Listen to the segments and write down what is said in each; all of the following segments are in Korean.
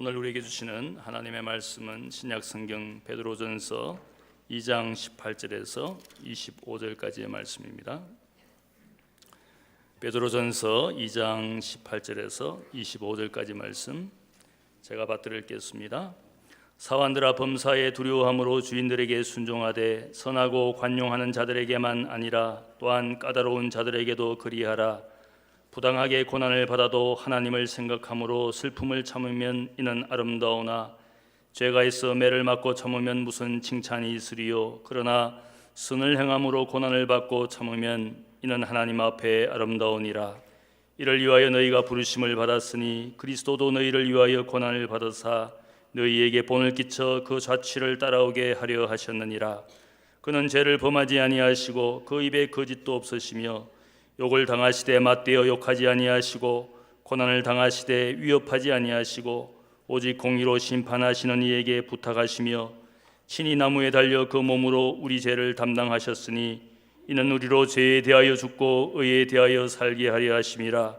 오늘 우리에게 주시는 하나님의 말씀은 신약성경 베드로전서 2장 18절에서 25절까지의 말씀입니다. 베드로전서 2장 18절에서 25절까지 말씀 제가 받들어 읽겠습니다. 사환들아, 범사에 두려워함으로 주인들에게 순종하되 선하고 관용하는 자들에게만 아니라 또한 까다로운 자들에게도 그리하라. 부당하게 고난을 받아도 하나님을 생각함으로 슬픔을 참으면 이는 아름다우나 죄가 있어 매를 맞고 참으면 무슨 칭찬이 있으리요. 그러나 선을 행함으로 고난을 받고 참으면 이는 하나님 앞에 아름다우니라. 이를 위하여 너희가 부르심을 받았으니 그리스도도 너희를 위하여 고난을 받으사 너희에게 본을 끼쳐 그 좌치를 따라오게 하려 하셨느니라. 그는 죄를 범하지 아니하시고 그 입에 거짓도 없으시며 욕을 당하시되 맞대어 욕하지 아니하시고 고난을 당하시되 위협하지 아니하시고 오직 공의로 심판하시는 이에게 부탁하시며 친히 나무에 달려 그 몸으로 우리 죄를 담당하셨으니 이는 우리로 죄에 대하여 죽고 의에 대하여 살게 하려 하심이라.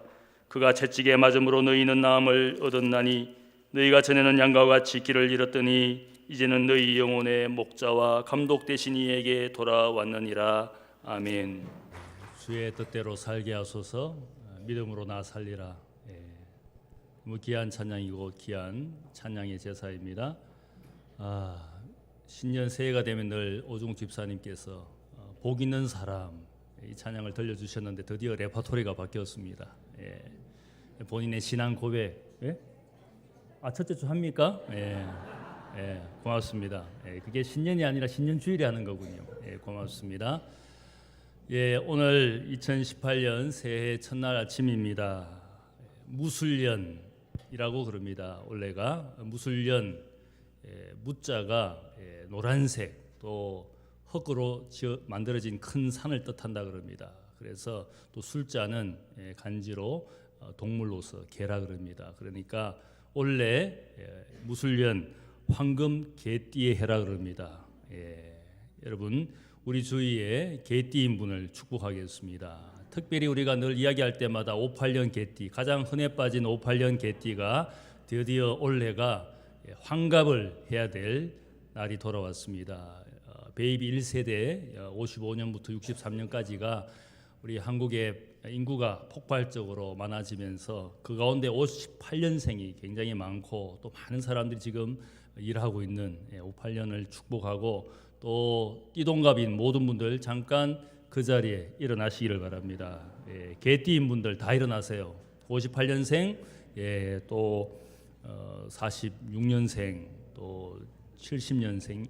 그가 채찍에 맞음으로 너희는 나음을 얻었나니 너희가 전에는 양과 같이 길을 잃었더니 이제는 너희 영혼의 목자와 감독 되신 이에게 돌아왔느니라. 아멘. 주의 뜻대로 살게 하소서. 믿음으로 나 살리라. 귀한 찬양이고 귀한 찬양의 제사입니다. 신년 새해가 되면 늘 오중 집사님께서 복 있는 사람 이 찬양을 들려주셨는데 드디어 레퍼토리가 바뀌었습니다. 본인의 신앙 고백 첫째 주 합니까? 고맙습니다. 그게 신년이 아니라 신년 주일에 하는 거군요. 고맙습니다. 오늘 2018년 새해 첫날 아침입니다. 무술년이라고 그럽니다. 원래가 무술년, 무자가 노란색 또 흙으로 만들어진 큰 산을 뜻한다 그럽니다. 그래서 또 술자는 간지로 동물로서 개라 그럽니다. 그러니까 원래 무술년 황금 개띠의 해라 그럽니다. 여러분, 우리 주위에 개띠인 분을 축복하겠습니다. 특별히 우리가 늘 이야기할 때마다 58년 개띠, 가장 흔해 빠진 58년 개띠가 드디어 올해가 환갑을 해야 될 날이 돌아왔습니다. 베이비 1세대 55년부터 63년까지가 우리 한국의 인구가 폭발적으로 많아지면서 그 가운데 58년생이 굉장히 많고 또 많은 사람들이 지금 일하고 있는 58년을 축복하고 또 띠동갑인 모든 분들 잠깐 그 자리에 일어나시기를 바랍니다. 개띠인 분들 다 일어나세요. 58년생, 또 46년생, 또 70년생,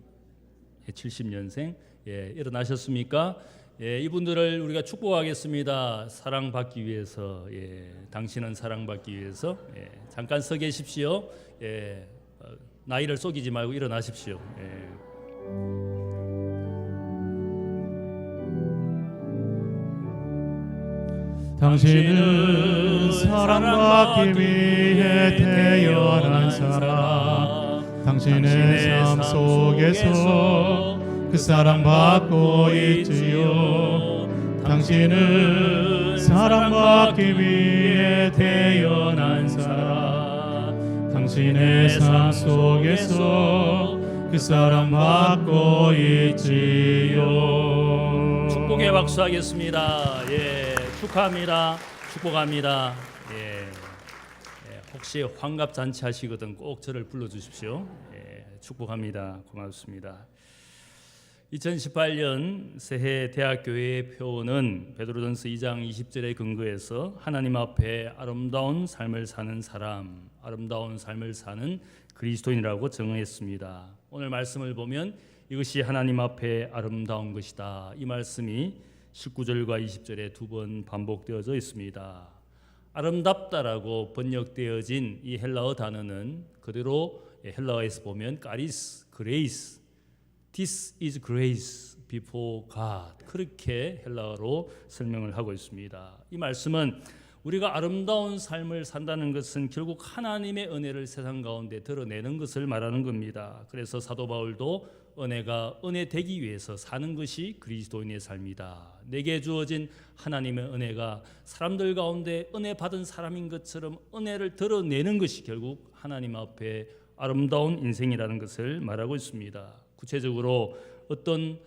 일어나셨습니까? 이분들을 우리가 축복하겠습니다. 사랑받기 위해서, 당신은 사랑받기 위해서 잠깐 서 계십시오. 나이를 속이지 말고 일어나십시오. 당신은 사랑받기 위해 태어난 사람, 당신의 삶 속에서 그 사랑받고 있지요. 당신은 사랑받기 위해 태어난 사람, 당신의 삶 속에서 그 사랑받고 있지요. 축복의 박수하겠습니다. 축하합니다. 축복합니다. 혹시 환갑 잔치 하시거든 꼭 저를 불러주십시오. 축복합니다. 고맙습니다. 2018년 새해 대학교회의 표어는 베드로전서 2장 20절에 근거해서 하나님 앞에 아름다운 삶을 사는 사람, 아름다운 삶을 사는 그리스도인이라고 정의했습니다. 오늘 말씀을 보면 이것이 하나님 앞에 아름다운 것이다. 이 말씀이 19절과 20절에 두 번 반복되어져 있습니다. 아름답다라고 번역되어진 이 헬라어 단어는 그대로 헬라어에서 보면 카리스, 그레이스, This is grace before God 그렇게 헬라어로 설명을 하고 있습니다. 이 말씀은 우리가 아름다운 삶을 산다는 것은 결국 하나님의 은혜를 세상 가운데 드러내는 것을 말하는 겁니다. 그래서 사도 바울도 은혜가 은혜 되기 위해서 사는 것이 그리스도인의 삶이다. 내게 주어진 하나님의 은혜가 사람들 가운데 은혜 받은 사람인 것처럼 은혜를 드러내는 것이 결국 하나님 앞에 아름다운 인생이라는 것을 말하고 있습니다. 구체적으로 어떤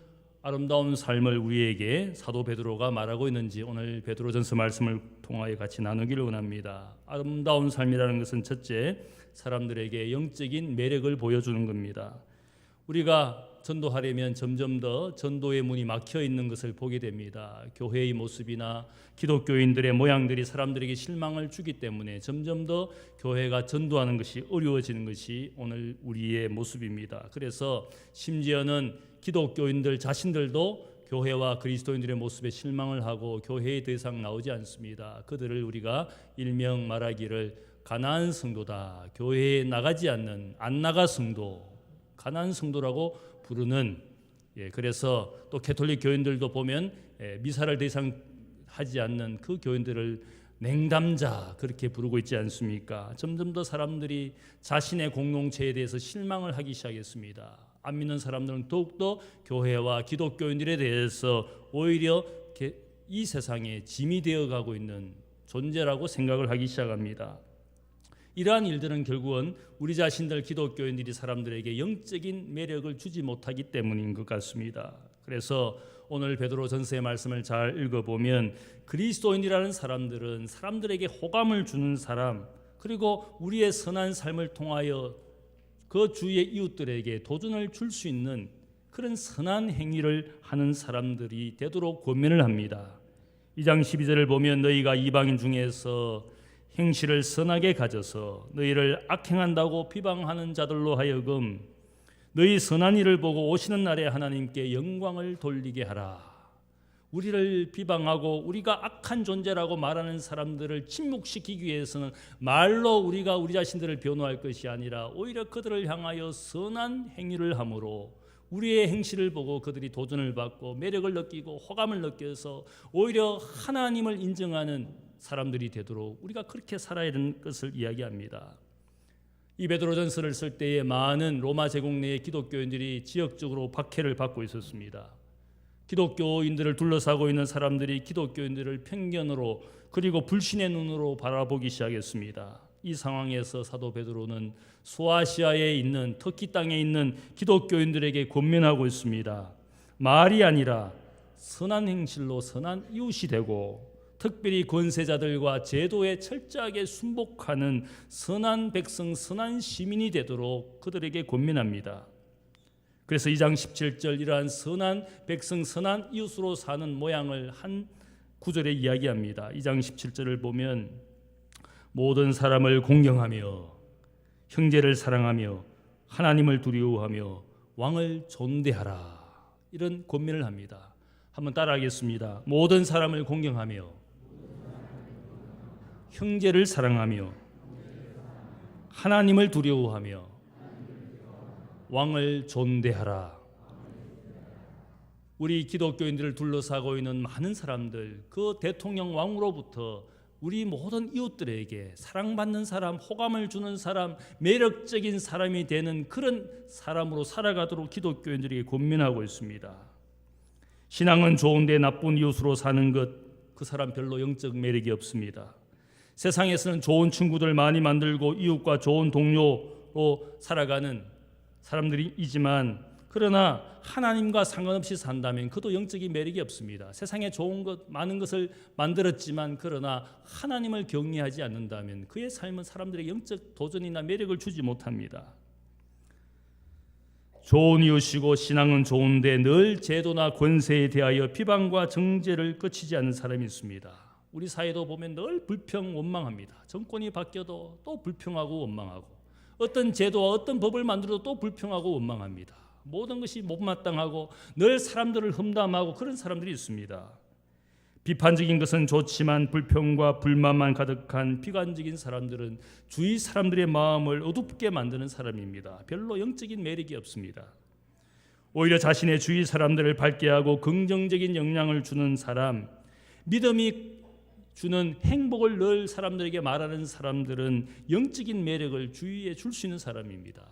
아름다운 삶을 우리에게 사도 베드로가 말하고 있는지 오늘 베드로전서 말씀을 통하여 같이 나누기를 원합니다. 아름다운 삶이라는 것은 첫째, 사람들에게 영적인 매력을 보여주는 겁니다. 우리가 전도하려면 점점 더 전도의 문이 막혀 있는 것을 보게 됩니다. 교회의 모습이나 기독교인들의 모양들이 사람들에게 실망을 주기 때문에 점점 더 교회가 전도하는 것이 어려워지는 것이 오늘 우리의 모습입니다. 그래서 심지어는 기독교인들 자신들도 교회와 그리스도인들의 모습에 실망을 하고 교회에 더 이상 나오지 않습니다. 그들을 우리가 일명 말하기를 가난한 성도다, 교회에 나가지 않는 안 나가 성도, 가난한 성도라고 부르는, 그래서 또 개톨릭 교인들도 보면 미사를 더 이상 하지 않는 그 교인들을 냉담자 그렇게 부르고 있지 않습니까? 점점 더 사람들이 자신의 공동체에 대해서 실망을 하기 시작했습니다. 안 믿는 사람들은 더욱더 교회와 기독교인들에 대해서 오히려 이 세상에 짐이 되어가고 있는 존재라고 생각을 하기 시작합니다. 이러한 일들은 결국은 우리 자신들 기독교인들이 사람들에게 영적인 매력을 주지 못하기 때문인 것 같습니다. 그래서 오늘 베드로전서의 말씀을 잘 읽어보면 그리스도인이라는 사람들은 사람들에게 호감을 주는 사람, 그리고 우리의 선한 삶을 통하여 그 주위의 이웃들에게 도전을 줄 수 있는 그런 선한 행위를 하는 사람들이 되도록 권면을 합니다. 2장 12절을 보면 너희가 이방인 중에서 행실을 선하게 가져서 너희를 악행한다고 비방하는 자들로 하여금 너희 선한 일을 보고 오시는 날에 하나님께 영광을 돌리게 하라. 우리를 비방하고 우리가 악한 존재라고 말하는 사람들을 침묵시키기 위해서는 말로 우리가 우리 자신들을 변호할 것이 아니라 오히려 그들을 향하여 선한 행위를 함으로 우리의 행실을 보고 그들이 도전을 받고 매력을 느끼고 호감을 느껴서 오히려 하나님을 인정하는 사람들이 되도록 우리가 그렇게 살아야 하는 것을 이야기합니다. 이 베드로전서를 쓸 때에 많은 로마 제국 내의 기독교인들이 지역적으로 박해를 받고 있었습니다. 기독교인들을 둘러싸고 있는 사람들이 기독교인들을 편견으로 그리고 불신의 눈으로 바라보기 시작했습니다. 이 상황에서 사도 베드로는 소아시아에 있는 터키 땅에 있는 기독교인들에게 권면하고 있습니다. 말이 아니라 선한 행실로 선한 이웃이 되고 특별히 권세자들과 제도에 철저하게 순복하는 선한 백성, 선한 시민이 되도록 그들에게 권면합니다. 그래서 2장 17절 이러한 선한 백성, 선한 이웃으로 사는 모양을 한 구절에 이야기합니다. 2장 17절을 보면 모든 사람을 공경하며 형제를 사랑하며 하나님을 두려워하며 왕을 존대하라, 이런 권면을 합니다. 한번 따라하겠습니다. 모든 사람을 공경하며 형제를 사랑하며 하나님을 두려워하며 왕을 존대하라. 우리 기독교인들을 둘러싸고 있는 많은 사람들, 그 대통령 왕으로부터 우리 모든 이웃들에게 사랑받는 사람, 호감을 주는 사람, 매력적인 사람이 되는 그런 사람으로 살아가도록 기독교인들에게 권면하고 있습니다. 신앙은 좋은데 나쁜 이웃으로 사는 것, 그 사람 별로 영적 매력이 없습니다. 세상에서는 좋은 친구들 많이 만들고 이웃과 좋은 동료로 살아가는 사람들이지만 그러나 하나님과 상관없이 산다면 그도 영적인 매력이 없습니다. 세상에 좋은 것 많은 것을 만들었지만 그러나 하나님을 경외하지 않는다면 그의 삶은 사람들에게 영적 도전이나 매력을 주지 못합니다. 좋은 이웃이고 신앙은 좋은데 늘 제도나 권세에 대하여 비방과 정죄를 끝이지 않는 사람이 있습니다. 우리 사회도 보면 늘 불평 원망합니다. 정권이 바뀌어도 또 불평하고 원망하고 어떤 제도와 어떤 법을 만들어도 또 불평하고 원망합니다. 모든 것이 못마땅하고 늘 사람들을 험담하고 그런 사람들이 있습니다. 비판적인 것은 좋지만 불평과 불만만 가득한 비관적인 사람들은 주위 사람들의 마음을 어둡게 만드는 사람입니다. 별로 영적인 매력이 없습니다. 오히려 자신의 주위 사람들을 밝게 하고 긍정적인 영향을 주는 사람, 믿음이 주는 행복을 늘 사람들에게 말하는 사람들은 영적인 매력을 주위에 줄 수 있는 사람입니다.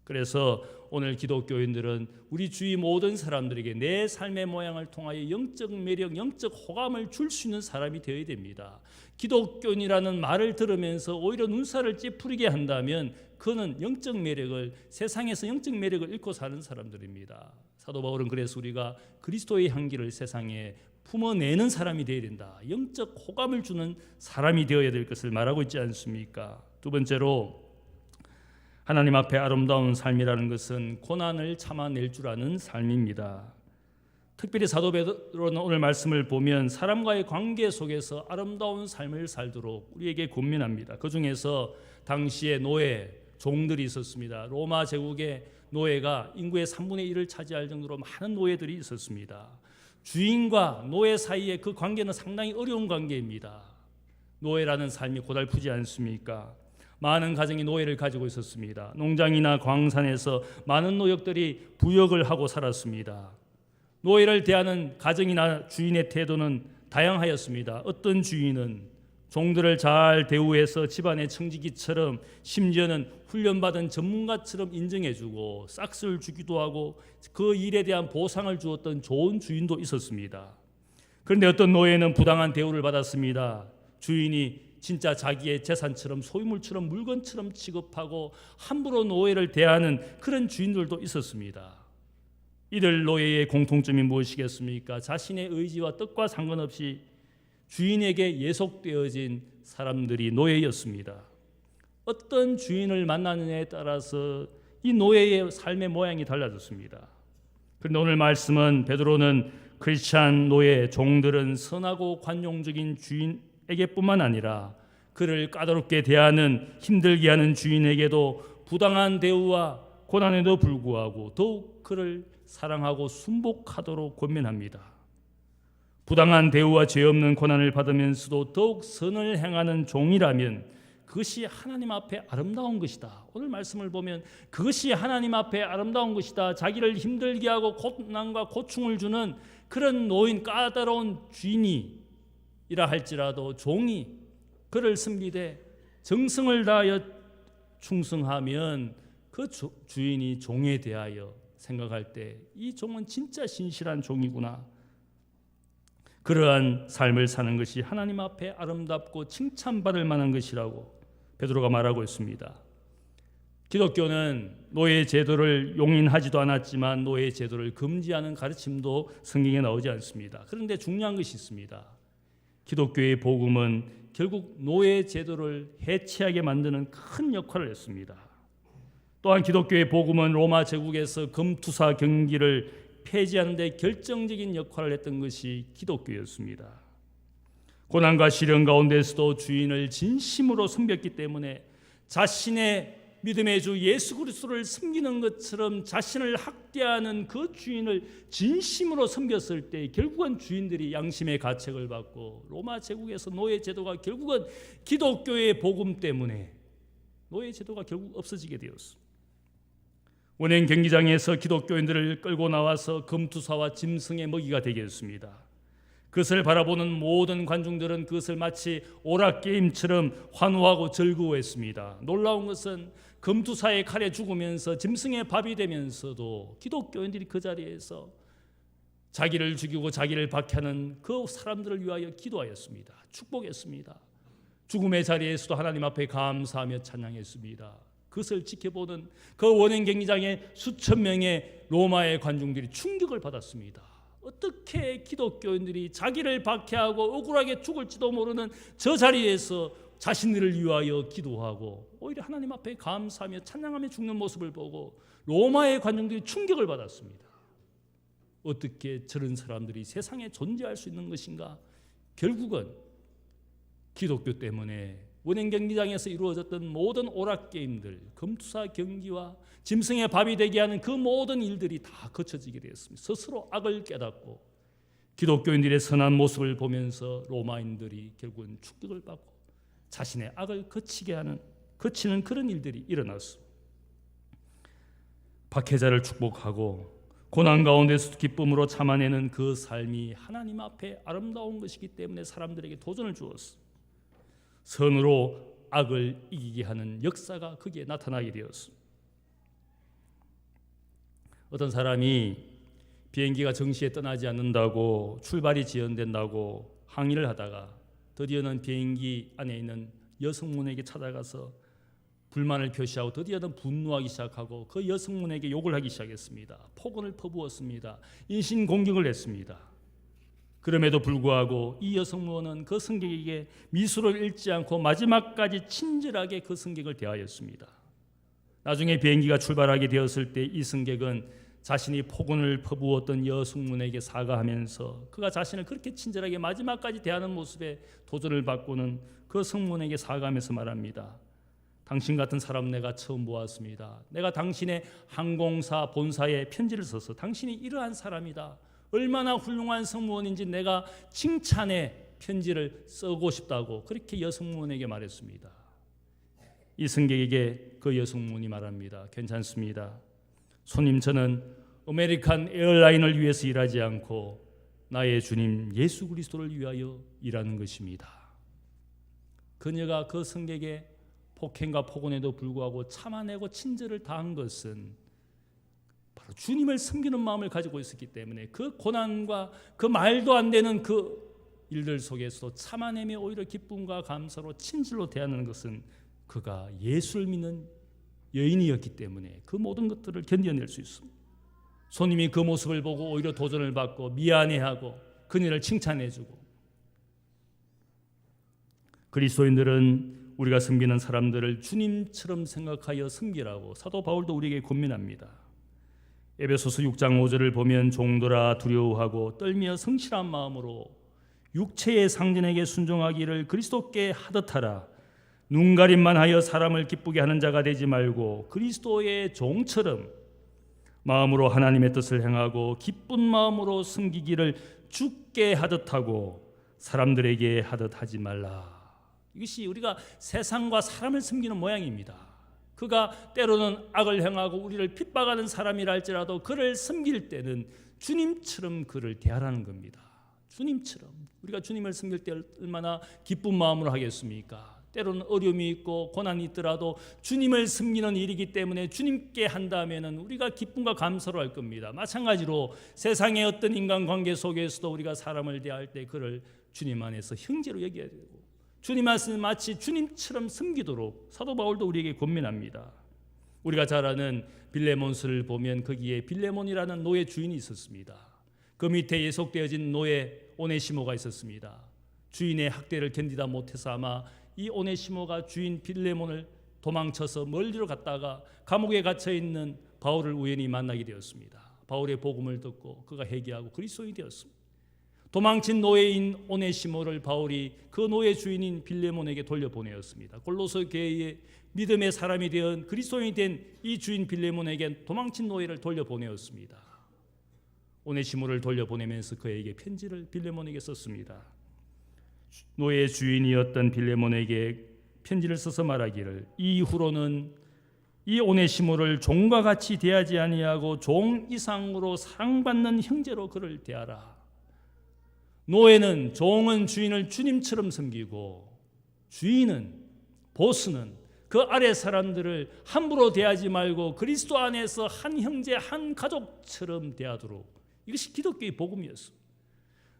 그래서 오늘 기독교인들은 우리 주위 모든 사람들에게 내 삶의 모양을 통하여 영적 매력, 영적 호감을 줄 수 있는 사람이 되어야 됩니다. 기독교인이라는 말을 들으면서 오히려 눈살을 찌푸리게 한다면 그는 영적 매력을, 세상에서 영적 매력을 잃고 사는 사람들입니다. 사도 바울은 그래서 우리가 그리스도의 향기를 세상에 품어내는 사람이 되어야 된다. 영적 호감을 주는 사람이 되어야 될 것을 말하고 있지 않습니까? 두 번째로 하나님 앞에 아름다운 삶이라는 것은 고난을 참아낼 줄 아는 삶입니다. 특별히 사도 베드로는 오늘 말씀을 보면 사람과의 관계 속에서 아름다운 삶을 살도록 우리에게 권면합니다. 그 중에서 당시에 노예, 종들이 있었습니다. 로마 제국의 노예가 인구의 3분의 1을 차지할 정도로 많은 노예들이 있었습니다. 주인과 노예 사이의 그 관계는 상당히 어려운 관계입니다. 노예라는 삶이 고달프지 않습니까? 많은 가정이 노예를 가지고 있었습니다. 농장이나 광산에서 많은 노역들이 부역을 하고 살았습니다. 노예를 대하는 가정이나 주인의 태도는 다양하였습니다. 어떤 주인은 종들을 잘 대우해서 집안의 청지기처럼, 심지어는 훈련받은 전문가처럼 인정해주고 싹스를 주기도 하고 그 일에 대한 보상을 주었던 좋은 주인도 있었습니다. 그런데 어떤 노예는 부당한 대우를 받았습니다. 주인이 진짜 자기의 재산처럼, 소유물처럼, 물건처럼 취급하고 함부로 노예를 대하는 그런 주인들도 있었습니다. 이들 노예의 공통점이 무엇이겠습니까? 자신의 의지와 뜻과 상관없이 주인에게 예속되어진 사람들이 노예였습니다. 어떤 주인을 만나느냐에 따라서 이 노예의 삶의 모양이 달라졌습니다. 그런데 오늘 말씀은 베드로는 크리스찬 노예, 종들은 선하고 관용적인 주인에게뿐만 아니라 그를 까다롭게 대하는, 힘들게 하는 주인에게도 부당한 대우와 고난에도 불구하고 더욱 그를 사랑하고 순복하도록 권면합니다. 부당한 대우와 죄 없는 고난을 받으면서도 더욱 선을 행하는 종이라면 그것이 하나님 앞에 아름다운 것이다. 오늘 말씀을 보면 그것이 하나님 앞에 아름다운 것이다. 자기를 힘들게 하고 고난과 고충을 주는 그런 노인, 까다로운 주인이라 할지라도 종이 그를 섬기되 정성을 다하여 충성하면 그 주인이 종에 대하여 생각할 때 이 종은 진짜 신실한 종이구나. 그러한 삶을 사는 것이 하나님 앞에 아름답고 칭찬받을 만한 것이라고 베드로가 말하고 있습니다. 기독교는 노예 제도를 용인하지도 않았지만 노예 제도를 금지하는 가르침도 성경에 나오지 않습니다. 그런데 중요한 것이 있습니다. 기독교의 복음은 결국 노예 제도를 해체하게 만드는 큰 역할을 했습니다. 또한 기독교의 복음은 로마 제국에서 금투사 경기를 폐지하는 데 결정적인 역할을 했던 것이 기독교였습니다. 고난과 시련 가운데서도 주인을 진심으로 섬겼기 때문에 자신의 믿음의 주 예수 그리스도를 섬기는 것처럼 자신을 학대하는 그 주인을 진심으로 섬겼을 때 결국은 주인들이 양심의 가책을 받고 로마 제국에서 노예 제도가 결국은 기독교의 복음 때문에 노예 제도가 결국 없어지게 되었습니다. 원행 경기장에서 기독교인들을 끌고 나와서 금투사와 짐승의 먹이가 되게 했습니다. 그것을 바라보는 모든 관중들은 그것을 마치 오락게임처럼 환호하고 즐거워했습니다. 놀라운 것은 금투사의 칼에 죽으면서 짐승의 밥이 되면서도 기독교인들이 그 자리에서 자기를 죽이고 자기를 박해하는 그 사람들을 위하여 기도하였습니다. 축복했습니다. 죽음의 자리에서도 하나님 앞에 감사하며 찬양했습니다. 그것을 지켜보는 그 원행 경기장에 수천 명의 로마의 관중들이 충격을 받았습니다. 어떻게 기독교인들이 자기를 박해하고 억울하게 죽을지도 모르는 저 자리에서 자신들을 위하여 기도하고 오히려 하나님 앞에 감사하며 찬양하며 죽는 모습을 보고 로마의 관중들이 충격을 받았습니다. 어떻게 저런 사람들이 세상에 존재할 수 있는 것인가? 결국은 기독교 때문에 원행 경기장에서 이루어졌던 모든 오락게임들, 금투사 경기와 짐승의 밥이 되게 하는 그 모든 일들이 다 거쳐지게 되었습니다. 스스로 악을 깨닫고 기독교인들의 선한 모습을 보면서 로마인들이 결국은 축복을 받고 자신의 악을 거치는 그런 일들이 일어났습니다. 박해자를 축복하고 고난 가운데서도 기쁨으로 참아내는 그 삶이 하나님 앞에 아름다운 것이기 때문에 사람들에게 도전을 주었습니다. 선으로 악을 이기게 하는 역사가 거기에 나타나게 되었습니다. 어떤 사람이 비행기가 정시에 떠나지 않는다고 출발이 지연된다고 항의를 하다가 드디어는 비행기 안에 있는 여성문에게 찾아가서 불만을 표시하고 드디어는 분노하기 시작하고 그 여성문에게 욕을 하기 시작했습니다. 폭언을 퍼부었습니다. 인신공격을 했습니다. 그럼에도 불구하고 이 여성문은 그 승객에게 미소를 잃지 않고 마지막까지 친절하게 그 승객을 대하였습니다. 나중에 비행기가 출발하게 되었을 때 이 승객은 자신이 폭언을 퍼부었던 여성문에게 사과하면서 그가 자신을 그렇게 친절하게 마지막까지 대하는 모습에 도전을 받고는 그 성문에게 사과하면서 말합니다. 당신 같은 사람 내가 처음 보았습니다. 내가 당신의 항공사 본사에 편지를 써서 당신이 이러한 사람이다, 얼마나 훌륭한 승무원인지 내가 칭찬의 편지를 쓰고 싶다고 그렇게 여성문에게 말했습니다. 이 승객에게 그 여성문이 말합니다. 괜찮습니다. 손님, 저는 아메리칸 에어라인을 위해서 일하지 않고 나의 주님 예수 그리스도를 위하여 일하는 것입니다. 그녀가 그 승객의 폭행과 폭언에도 불구하고 참아내고 친절을 다한 것은 바로 주님을 섬기는 마음을 가지고 있었기 때문에 그 고난과 그 말도 안 되는 그 일들 속에서도 참아내며 오히려 기쁨과 감사로 친절로 대하는 것은 그가 예수를 믿는 여인이었기 때문에 그 모든 것들을 견뎌낼 수 있습니다. 손님이 그 모습을 보고 오히려 도전을 받고 미안해하고 그녀를 칭찬해주고, 그리스도인들은 우리가 섬기는 사람들을 주님처럼 생각하여 섬기라고 사도 바울도 우리에게 권면합니다. 에베소서 6장 5절을 보면 종들아 두려워하고 떨며 성실한 마음으로 육체의 상전에게 순종하기를 그리스도께 하듯 하라. 눈가림만 하여 사람을 기쁘게 하는 자가 되지 말고 그리스도의 종처럼 마음으로 하나님의 뜻을 행하고 기쁜 마음으로 섬기기를 주께 하듯 하고 사람들에게 하듯 하지 말라. 이것이 우리가 세상과 사람을 섬기는 모양입니다. 그가 때로는 악을 행하고 우리를 핍박하는 사람이라 할지라도 그를 섬길 때는 주님처럼 그를 대하라는 겁니다. 주님처럼. 우리가 주님을 섬길 때 얼마나 기쁜 마음으로 하겠습니까? 때로는 어려움이 있고 고난이 있더라도 주님을 섬기는 일이기 때문에 주님께 한다면 우리가 기쁨과 감사로 할 겁니다. 마찬가지로 세상의 어떤 인간관계 속에서도 우리가 사람을 대할 때 그를 주님 안에서 형제로 여겨야 되고 주님 안에서 마치 주님처럼 섬기도록 사도 바울도 우리에게 권면합니다. 우리가 잘 아는 빌레몬서를 보면 거기에 빌레몬이라는 노예 주인이 있었습니다. 그 밑에 예속되어진 노예 오네시모가 있었습니다. 주인의 학대를 견디다 못해서 아마 이 오네시모가 주인 빌레몬을 도망쳐서 멀리로 갔다가 감옥에 갇혀있는 바울을 우연히 만나게 되었습니다. 바울의 복음을 듣고 그가 회개하고 그리스도인이 되었습니다. 도망친 노예인 오네시모를 바울이 그 노예 주인인 빌레몬에게 돌려보내었습니다. 골로새 교회의 믿음의 사람이 되어 그리스도인이 된 이 주인 빌레몬에게 도망친 노예를 돌려보내었습니다. 오네시모를 돌려보내면서 그에게 편지를 빌레몬에게 썼습니다. 노예 주인이었던 빌레몬에게 편지를 써서 말하기를 이후로는 이 오네시모를 종과 같이 대하지 아니하고 종 이상으로 사랑받는 형제로 그를 대하라. 노예는, 종은 주인을 주님처럼 섬기고 주인은, 보스는 그 아래 사람들을 함부로 대하지 말고 그리스도 안에서 한 형제 한 가족처럼 대하도록, 이것이 기독교의 복음이었습니다.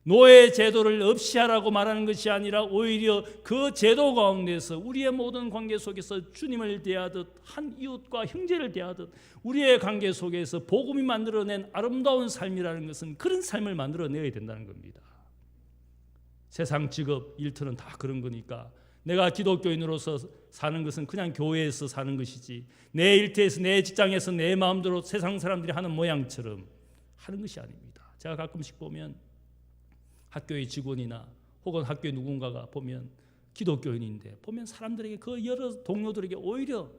노예 제도를 없이 하라고 말하는 것이 아니라 오히려 그 제도 가운데서 우리의 모든 관계 속에서 주님을 대하듯 한 이웃과 형제를 대하듯 우리의 관계 속에서 복음이 만들어낸 아름다운 삶이라는 것은 그런 삶을 만들어내야 된다는 겁니다. 세상 직업 일터는 다 그런 거니까 내가 기독교인으로서 사는 것은 그냥 교회에서 사는 것이지 내 일터에서 내 직장에서 내 마음대로 세상 사람들이 하는 모양처럼 하는 것이 아닙니다. 제가 가끔씩 보면 학교의 직원이나 혹은 학교의 누군가가 보면 기독교인인데 보면 사람들에게 그 여러 동료들에게 오히려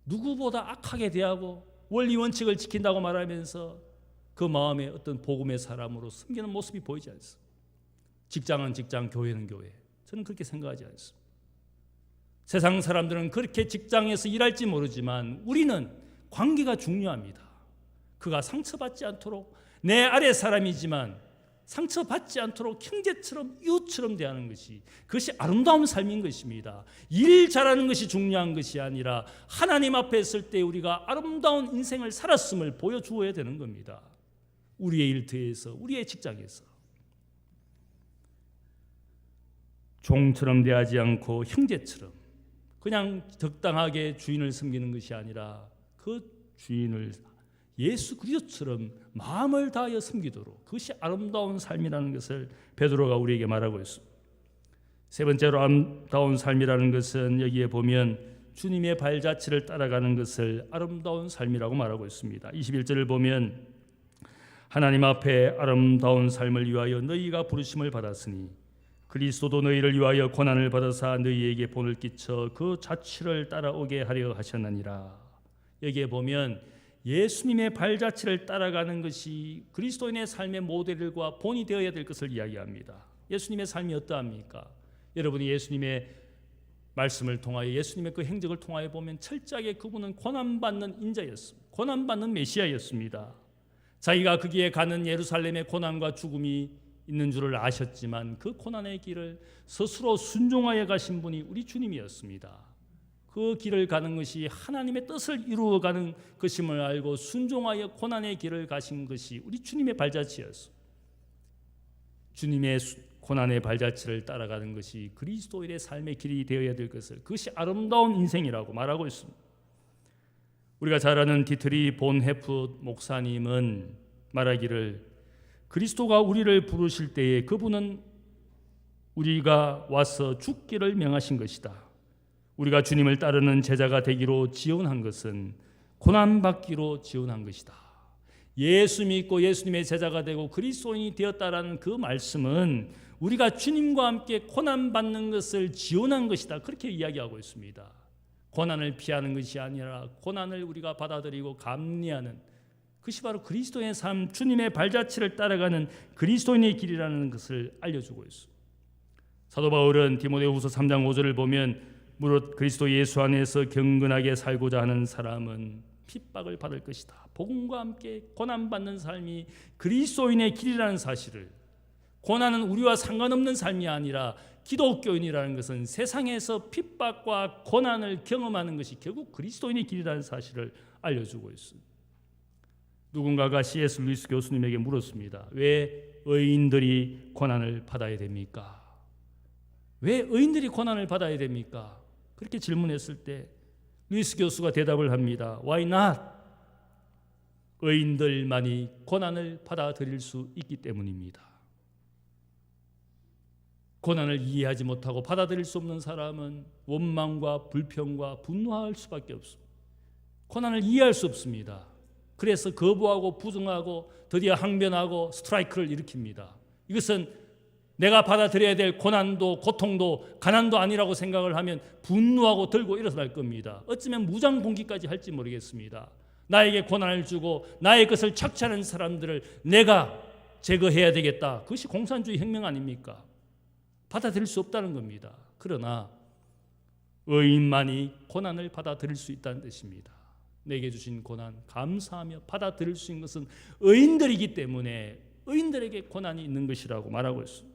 누구보다 악하게 대하고 원리 원칙을 지킨다고 말하면서 그 마음에 어떤 복음의 사람으로 숨기는 모습이 보이지 않습니다. 직장은 직장, 교회는 교회. 저는 그렇게 생각하지 않습니다. 세상 사람들은 그렇게 직장에서 일할지 모르지만 우리는 관계가 중요합니다. 그가 상처받지 않도록 내 아래 사람이지만 상처받지 않도록 형제처럼 이웃처럼 대하는 것이, 그것이 아름다운 삶인 것입니다. 일 잘하는 것이 중요한 것이 아니라 하나님 앞에 있을 때 우리가 아름다운 인생을 살았음을 보여주어야 되는 겁니다. 우리의 일터에서, 우리의 직장에서 종처럼 대하지 않고 형제처럼 그냥 적당하게 주인을 섬기는 것이 아니라 그 주인을 예수 그리스도처럼 마음을 다하여 섬기도록, 그것이 아름다운 삶이라는 것을 베드로가 우리에게 말하고 있습니다. 세 번째로 아름다운 삶이라는 것은 여기에 보면 주님의 발자취를 따라가는 것을 아름다운 삶이라고 말하고 있습니다. 21절을 보면 하나님 앞에 아름다운 삶을 위하여 너희가 부르심을 받았으니 그리스도도 너희를 위하여 고난을 받아사 너희에게 본을 끼쳐 그 자취를 따라오게 하려 하셨느니라. 여기에 보면 예수님의 발자취를 따라가는 것이 그리스도인의 삶의 모델과 본이 되어야 될 것을 이야기합니다. 예수님의 삶이 어떠합니까? 여러분이 예수님의 말씀을 통하여, 예수님의 그 행적을 통하여 보면 철저하게 그분은 고난받는 인자였습니다. 고난받는 메시아였습니다. 자기가 거기에 가는 예루살렘의 고난과 죽음이 있는 줄을 아셨지만 그 고난의 길을 스스로 순종하여 가신 분이 우리 주님이었습니다. 그 길을 가는 것이 하나님의 뜻을 이루어가는 것임을 알고 순종하여 고난의 길을 가신 것이 우리 주님의 발자취였습니다. 주님의 고난의 발자취를 따라가는 것이 그리스도인의 삶의 길이 되어야 될 것을, 그것이 아름다운 인생이라고 말하고 있습니다. 우리가 잘 아는 디트리 본헤프 목사님은 말하기를, 그리스도가 우리를 부르실 때에 그분은 우리가 와서 죽기를 명하신 것이다. 우리가 주님을 따르는 제자가 되기로 지원한 것은 고난받기로 지원한 것이다. 예수 믿고 예수님의 제자가 되고 그리스도인이 되었다라는 그 말씀은 우리가 주님과 함께 고난받는 것을 지원한 것이다. 그렇게 이야기하고 있습니다. 고난을 피하는 것이 아니라 고난을 우리가 받아들이고 감내하는 그것이 바로 그리스도의 삶, 주님의 발자취를 따라가는 그리스도인의 길이라는 것을 알려주고 있습니다. 사도 바울은 디모데후서 3장 5절을 보면 무릇 그리스도 예수 안에서 경건하게 살고자 하는 사람은 핍박을 받을 것이다. 복음과 함께 고난받는 삶이 그리스도인의 길이라는 사실을, 고난은 우리와 상관없는 삶이 아니라 기독교인이라는 것은 세상에서 핍박과 고난을 경험하는 것이 결국 그리스도인의 길이라는 사실을 알려주고 있습니다. 누군가가 C.S. 루이스 교수님에게 물었습니다. 왜 의인들이 고난을 받아야 됩니까? 왜 의인들이 고난을 받아야 됩니까? 그렇게 질문했을 때 루이스 교수가 대답을 합니다. Why not? 의인들만이 고난을 받아들일 수 있기 때문입니다. 고난을 이해하지 못하고 받아들일 수 없는 사람은 원망과 불평과 분노할 수밖에 없습니다. 고난을 이해할 수 없습니다. 그래서 거부하고 부정하고 드디어 항변하고 스트라이크를 일으킵니다. 이것은 내가 받아들여야 될 고난도 고통도 가난도 아니라고 생각을 하면 분노하고 들고 일어날 겁니다. 어쩌면 무장봉기까지 할지 모르겠습니다. 나에게 고난을 주고 나의 것을 착취하는 사람들을 내가 제거해야 되겠다. 그것이 공산주의 혁명 아닙니까? 받아들일 수 없다는 겁니다. 그러나 의인만이 고난을 받아들일 수 있다는 뜻입니다. 내게 주신 고난 감사하며 받아들일 수 있는 것은 의인들이기 때문에 의인들에게 고난이 있는 것이라고 말하고 있습니다.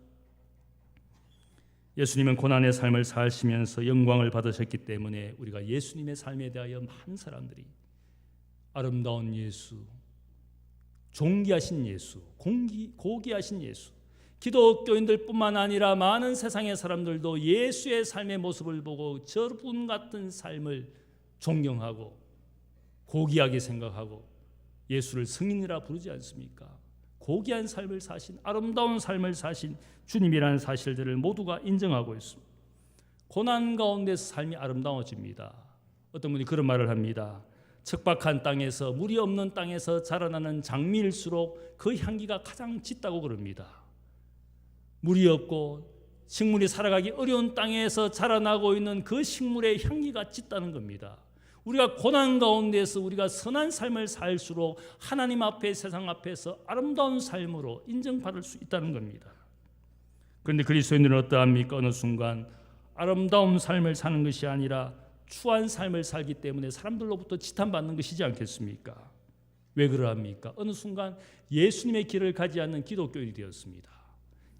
예수님은 고난의 삶을 사시면서 영광을 받으셨기 때문에 우리가 예수님의 삶에 대하여 많은 사람들이 아름다운 예수, 존귀하신 예수, 고귀하신 예수, 기독교인들뿐만 아니라 많은 세상의 사람들도 예수의 삶의 모습을 보고 저분 같은 삶을 존경하고 고귀하게 생각하고 예수를 성인이라 부르지 않습니까? 고귀한 삶을 사신, 아름다운 삶을 사신 주님이라는 사실들을 모두가 인정하고 있습니다. 고난 가운데서 삶이 아름다워집니다. 어떤 분이 그런 말을 합니다. 척박한 땅에서, 물이 없는 땅에서 자라나는 장미일수록 그 향기가 가장 짙다고 그럽니다. 물이 없고 식물이 살아가기 어려운 땅에서 자라나고 있는 그 식물의 향기가 짙다는 겁니다. 우리가 고난 가운데서 우리가 선한 삶을 살수록 하나님 앞에, 세상 앞에서 아름다운 삶으로 인정받을 수 있다는 겁니다. 그런데 그리스도인들은 어떠합니까? 어느 순간 아름다운 삶을 사는 것이 아니라 추한 삶을 살기 때문에 사람들로부터 지탄받는 것이지 않겠습니까? 왜 그러합니까? 어느 순간 예수님의 길을 가지 않는 기독교인이 되었습니다.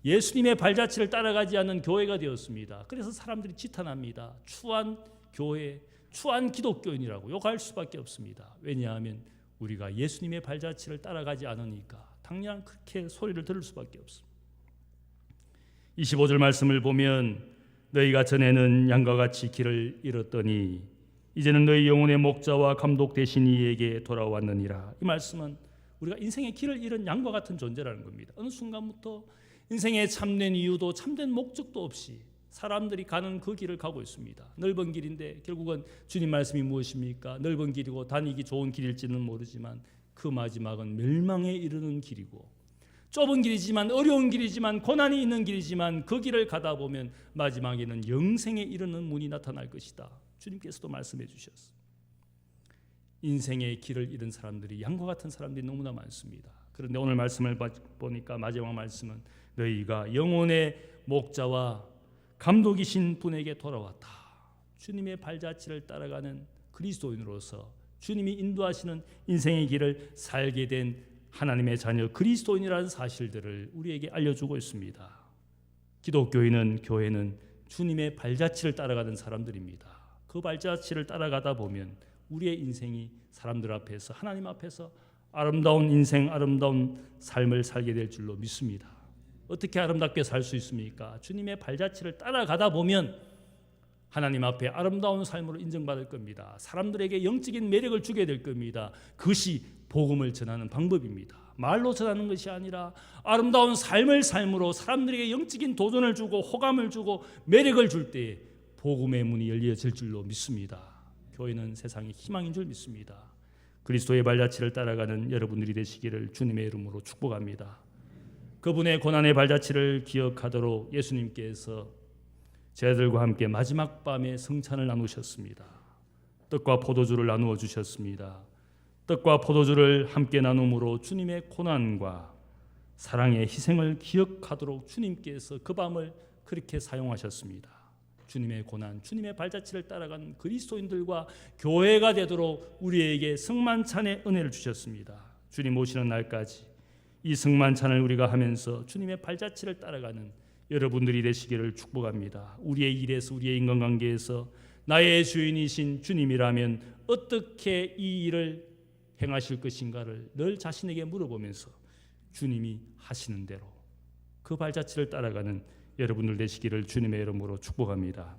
예수님의 발자취를 따라가지 않는 교회가 되었습니다. 그래서 사람들이 지탄합니다. 추한 교회, 추한 기독교인이라고 욕할 수밖에 없습니다. 왜냐하면 우리가 예수님의 발자취를 따라가지 않으니까 당연 그렇게 소리를 들을 수밖에 없습니다. 25절 말씀을 보면 너희가 전에는 양과 같이 길을 잃었더니 이제는 너희 영혼의 목자와 감독 되신 이에게 돌아왔느니라. 이 말씀은 우리가 인생의 길을 잃은 양과 같은 존재라는 겁니다. 어느 순간부터 인생의 참된 이유도 참된 목적도 없이 사람들이 가는 그 길을 가고 있습니다. 넓은 길인데 결국은 주님 말씀이 무엇입니까? 넓은 길이고 다니기 좋은 길일지는 모르지만 그 마지막은 멸망에 이르는 길이고, 좁은 길이지만 어려운 길이지만 고난이 있는 길이지만 그 길을 가다 보면 마지막에는 영생에 이르는 문이 나타날 것이다. 주님께서도 말씀해 주셨습니다. 인생의 길을 잃은 사람들이 양과 같은 사람들이 너무나 많습니다. 그런데 오늘 말씀을 보니까 마지막 말씀은 너희가 영혼의 목자와 감독이신 분에게 돌아왔다. 주님의 발자취를 따라가는 그리스도인으로서 주님이 인도하시는 인생의 길을 살게 된 하나님의 자녀 그리스도인이라는 사실들을 우리에게 알려주고 있습니다. 기독교인은, 교회는 주님의 발자취를 따라가는 사람들입니다. 그 발자취를 따라가다 보면 우리의 인생이 사람들 앞에서, 하나님 앞에서 아름다운 인생, 아름다운 삶을 살게 될 줄로 믿습니다. 어떻게 아름답게 살 수 있습니까? 주님의 발자취를 따라가다 보면 하나님 앞에 아름다운 삶으로 인정받을 겁니다. 사람들에게 영적인 매력을 주게 될 겁니다. 그것이 복음을 전하는 방법입니다. 말로 전하는 것이 아니라 아름다운 삶을 삶으로 사람들에게 영적인 도전을 주고 호감을 주고 매력을 줄 때에 복음의 문이 열려질 줄로 믿습니다. 교회는 세상의 희망인 줄 믿습니다. 그리스도의 발자취를 따라가는 여러분들이 되시기를 주님의 이름으로 축복합니다. 그분의 고난의 발자취를 기억하도록 예수님께서 제자들과 함께 마지막 밤에 성찬을 나누셨습니다. 떡과 포도주를 나누어 주셨습니다. 떡과 포도주를 함께 나눔으로 주님의 고난과 사랑의 희생을 기억하도록 주님께서 그 밤을 그렇게 사용하셨습니다. 주님의 고난, 주님의 발자취를 따라간 그리스도인들과 교회가 되도록 우리에게 성만찬의 은혜를 주셨습니다. 주님 오시는 날까지 이 성만찬을 우리가 하면서 주님의 발자취를 따라가는 여러분들이 되시기를 축복합니다. 우리의 일에서, 우리의 인간관계에서 나의 주인이신 주님이라면 어떻게 이 일을 행하실 것인가를 늘 자신에게 물어보면서 주님이 하시는 대로 그 발자취를 따라가는 여러분들 되시기를 주님의 이름으로 축복합니다.